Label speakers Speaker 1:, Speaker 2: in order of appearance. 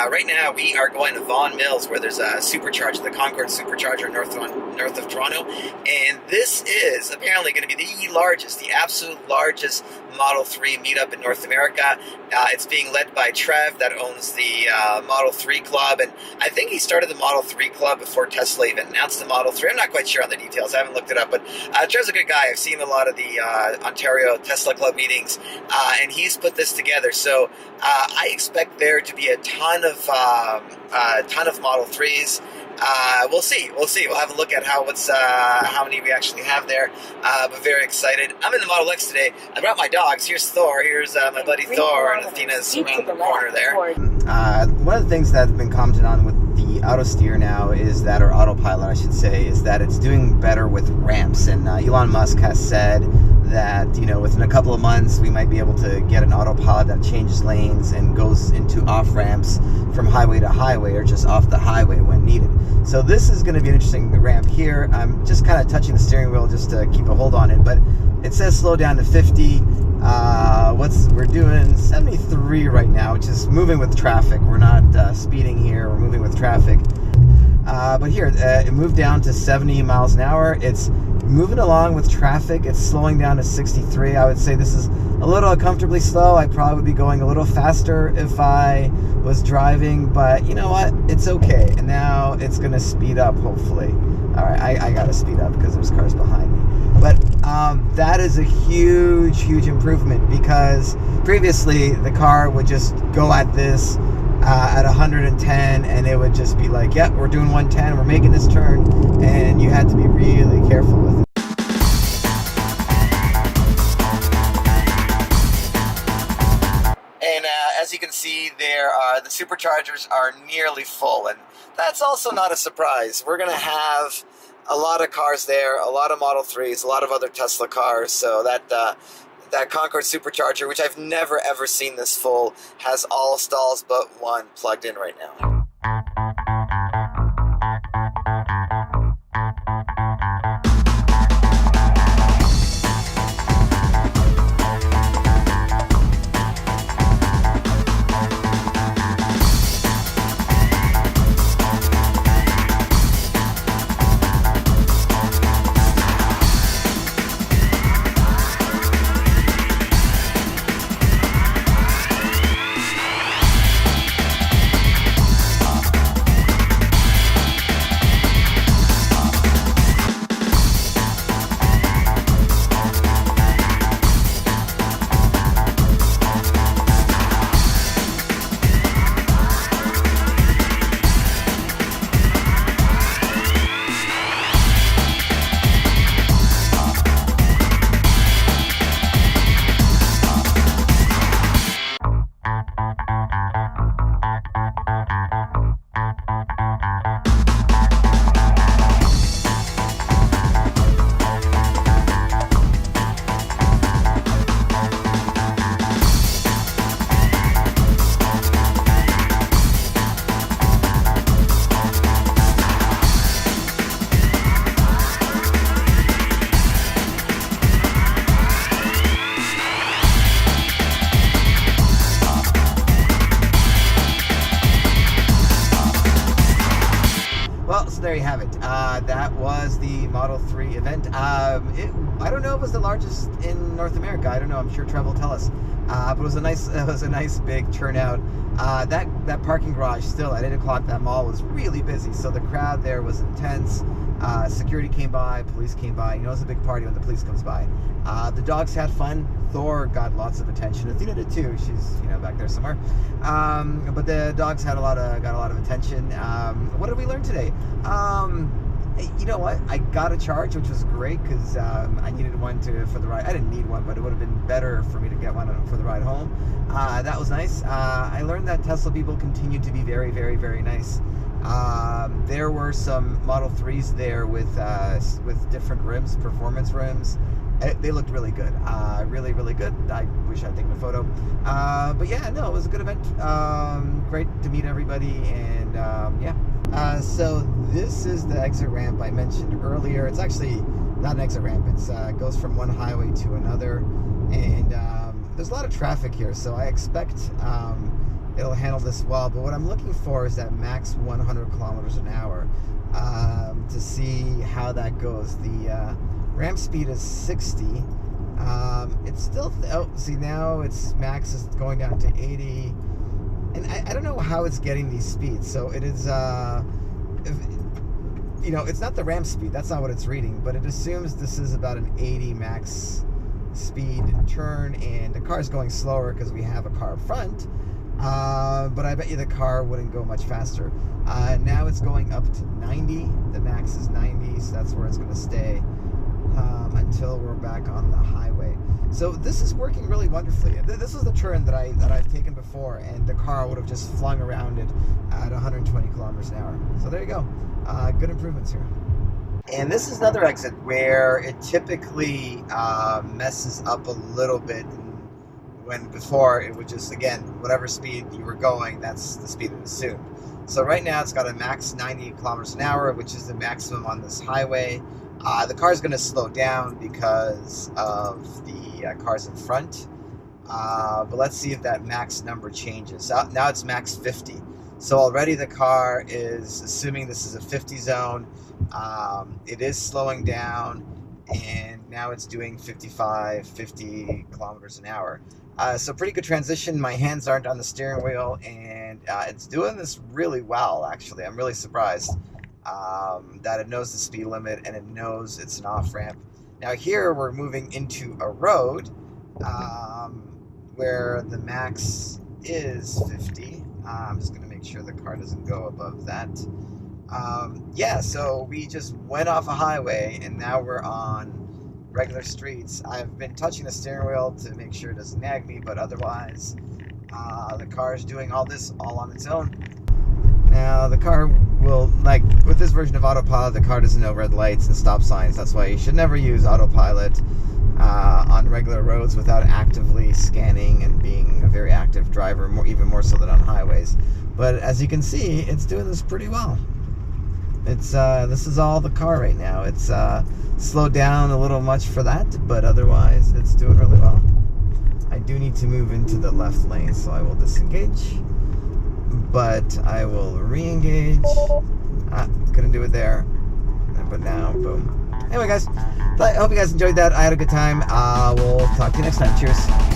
Speaker 1: right now we are going to Vaughan Mills, where there's a supercharger, the Concord supercharger north of Toronto, and this is apparently going to be the largest, the absolute largest Model 3 meetup in North America. It's being led by Trev, that owns the Model 3 Club, and I think he started the Model 3 Club before Tesla even announced the Model 3. I'm not quite sure on the details. I haven't looked it up, but Trev's a good guy. I've seen a lot of the Ontario Tesla Club meetings, and he's put this together. So I expect there to be a ton of Model 3s. We'll see. We'll have a look at how many we actually have there. But very excited. I'm in the Model X today. I brought my dogs. Here's Thor. Here's my buddy Thor, and Athena's around the corner there.
Speaker 2: One of the things that's been commented on with the auto steer now is that, or autopilot I should say, is that it's doing better with ramps. And Elon Musk has said that, within a couple of months we might be able to get an autopilot that changes lanes and goes into off ramps from highway to highway, or just off the highway when needed. So this is going to be an interesting ramp here. I'm just kind of touching the steering wheel just to keep a hold on it, but it says slow down to 50. We're doing 73 right now, which is moving with traffic. We're not speeding here, we're moving with traffic. But here, it moved down to 70 miles an hour. It's moving along with traffic. It's slowing down to 63. I would say this is a little uncomfortably slow. I probably would be going a little faster if I was driving, but you know what? It's okay. And now it's going to speed up, hopefully. All right, I got to speed up because there's cars behind me. But that is a huge, huge improvement, because previously the car would just go at this at 110, and it would just be like, yep, we're doing 110, we're making this turn, and you had to be really careful with it.
Speaker 1: And as you can see, the superchargers are nearly full, and that's also not a surprise. We're going to have a lot of cars there, a lot of Model 3s, a lot of other Tesla cars, so that Concord supercharger, which I've never ever seen this full, has all stalls but one plugged in right now.
Speaker 2: There you have it. That was the Model 3 event. I don't know if it was the largest in North America. I don't know. I'm sure Trev will tell us. But it was a nice big turnout. That parking garage still at 8 o'clock, that mall was really busy. So the crowd there was intense. Security came by, police came by. It's a big party when the police comes by. The dogs had fun. Thor got lots of attention. Athena did too. She's back there somewhere. But the dogs got a lot of attention. What did we learn today? You know what? I got a charge, which was great, because I needed one for the ride. I didn't need one, but it would have been better for me to get one for the ride home. That was nice. I learned that Tesla people continue to be very, very, very nice. There were some Model 3s there with different rims, performance rims. They looked really good, really, really good. I wish I'd taken a photo. But yeah, no, it was a good event. Great to meet everybody, and yeah. So this is the exit ramp I mentioned earlier. It's actually not an exit ramp. It goes from one highway to another, and there's a lot of traffic here. So I expect it'll handle this well. But what I'm looking for is that max 100 kilometers an hour to see how that goes. The ramp speed is 60. It's still see, now its max is going down to 80, and I don't know how it's getting these speeds. So it is it's not the ramp speed, that's not what it's reading, but it assumes this is about an 80 max speed turn, and the car's going slower because we have a car up front, but I bet you the car wouldn't go much faster. Now it's going up to 90. The max is 90, so that's where it's going to stay until we're back on the highway. So this is working really wonderfully. This was the turn that I've taken before, and the car would have just flung around it at 120 kilometers an hour. So there you go. Good improvements here. And this is another exit where it typically messes up a little bit. When before it would just, again, whatever speed you were going, that's the speed it assumed. So right now it's got a max 90 kilometers an hour, which is the maximum on this highway. The car's going to slow down because of the cars in front. But let's see if that max number changes. Now it's max 50. So already the car is assuming this is a 50 zone. It is slowing down, and now it's doing 55, 50 kilometers an hour. So pretty good transition. My hands aren't on the steering wheel, and it's doing this really well, actually. I'm really surprised that it knows the speed limit, and it knows it's an off-ramp. Now here we're moving into a road where the max is 50. I'm just going to make sure the car doesn't go above that. Yeah, so we just went off a highway, and now we're on regular streets. I've been touching the steering wheel to make sure it doesn't nag me, but otherwise the car is doing all this all on its own. Now the car will, like with this version of Autopilot, the car doesn't know red lights and stop signs. That's why you should never use Autopilot on regular roads without actively scanning and being a very active driver, even more so than on highways. But as you can see, it's doing this pretty well. It's this is all the car right now. It's slowed down a little much for that, but otherwise it's doing really well. I do need to move into the left lane, so I will disengage, but I will re-engage. Couldn't do it there, but now, boom. Anyway, guys, I hope you guys enjoyed that. I had a good time. We'll talk to you next time. Cheers.